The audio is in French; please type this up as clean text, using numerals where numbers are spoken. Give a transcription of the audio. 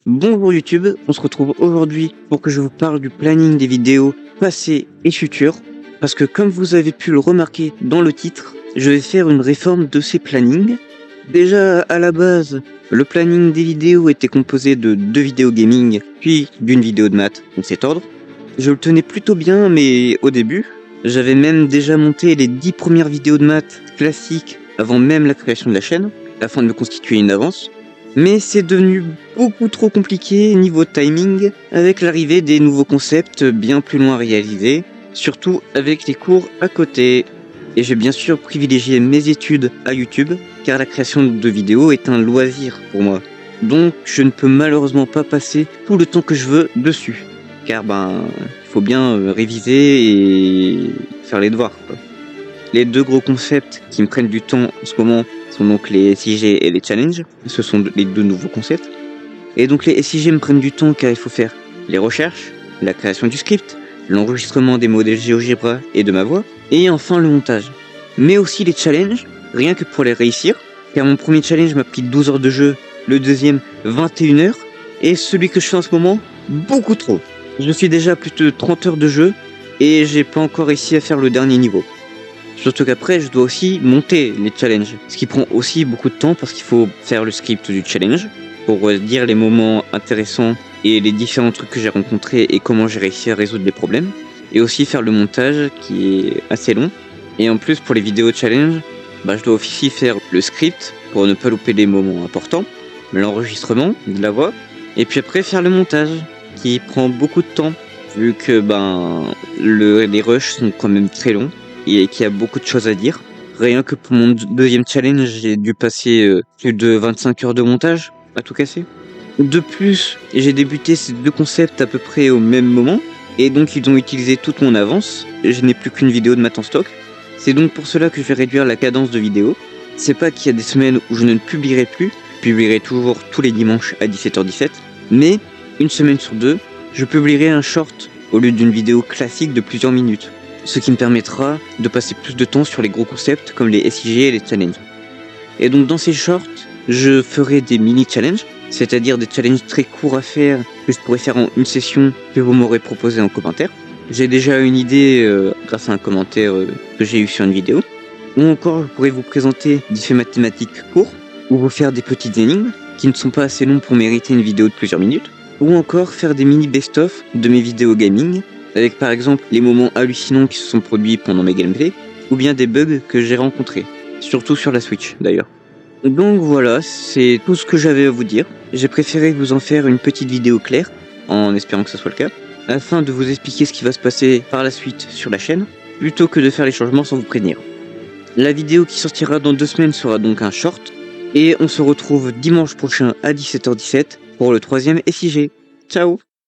Bonjour YouTube, on se retrouve aujourd'hui pour que je vous parle du planning des vidéos passées et futures. Parce que comme vous avez pu le remarquer dans le titre, je vais faire une réforme de ces plannings. Déjà à la base, le planning des vidéos était composé de 2 vidéos gaming, puis d'une vidéo de maths, dans cet ordre. Je le tenais plutôt bien, mais au début, j'avais même déjà monté les 10 premières vidéos de maths classiques avant même la création de la chaîne, afin de me constituer une avance. Mais c'est devenu beaucoup trop compliqué niveau timing, avec l'arrivée des nouveaux concepts bien plus loin à réaliser, surtout avec les cours à côté. Et j'ai bien sûr privilégié mes études à YouTube, car la création de vidéos est un loisir pour moi. Donc je ne peux malheureusement pas passer tout le temps que je veux dessus, car il faut bien réviser et faire les devoirs, quoi. Les 2 gros concepts qui me prennent du temps en ce moment sont donc les SIG et les challenges. Ce sont les 2 nouveaux concepts. Et donc les SIG me prennent du temps car il faut faire les recherches, la création du script, l'enregistrement des modèles GeoGebra et de ma voix, et enfin le montage. Mais aussi les challenges, rien que pour les réussir, car mon premier challenge m'a pris 12 heures de jeu, le deuxième 21 heures, et celui que je fais en ce moment, beaucoup trop. Je suis déjà à plus de 30 heures de jeu, et j'ai pas encore réussi à faire le dernier niveau. Surtout qu'après, je dois aussi monter les challenges, ce qui prend aussi beaucoup de temps parce qu'il faut faire le script du challenge pour dire les moments intéressants et les différents trucs que j'ai rencontrés et comment j'ai réussi à résoudre les problèmes. Et aussi faire le montage qui est assez long. Et en plus, pour les vidéos challenge, je dois aussi faire le script pour ne pas louper les moments importants, l'enregistrement de la voix, et puis après faire le montage qui prend beaucoup de temps vu que les rushs sont quand même très longs et qu'il y a beaucoup de choses à dire. Rien que pour mon deuxième challenge, j'ai dû passer plus de 25 heures de montage à tout casser. De plus, j'ai débuté ces 2 concepts à peu près au même moment, et donc ils ont utilisé toute mon avance. Je n'ai plus qu'une vidéo de maths en stock. C'est donc pour cela que je vais réduire la cadence de vidéo. C'est pas qu'il y a des semaines où je ne publierai plus, je publierai toujours tous les dimanches à 17h17, mais une semaine sur 2, je publierai un short au lieu d'une vidéo classique de plusieurs minutes. Ce qui me permettra de passer plus de temps sur les gros concepts comme les SIG et les challenges. Et donc dans ces shorts, je ferai des mini-challenges, c'est-à-dire des challenges très courts à faire que je pourrais faire en une session que vous m'aurez proposé en commentaire. J'ai déjà une idée grâce à un commentaire que j'ai eu sur une vidéo. Ou encore, je pourrais vous présenter des faits mathématiques courts ou vous faire des petites énigmes qui ne sont pas assez longs pour mériter une vidéo de plusieurs minutes. Ou encore faire des mini best-of de mes vidéos gaming, avec par exemple les moments hallucinants qui se sont produits pendant mes gameplays, ou bien des bugs que j'ai rencontrés, surtout sur la Switch d'ailleurs. Donc voilà, c'est tout ce que j'avais à vous dire. J'ai préféré vous en faire une petite vidéo claire, en espérant que ce soit le cas, afin de vous expliquer ce qui va se passer par la suite sur la chaîne, plutôt que de faire les changements sans vous prévenir. La vidéo qui sortira dans 2 semaines sera donc un short, et on se retrouve dimanche prochain à 17h17 pour le 3e SIG. Ciao!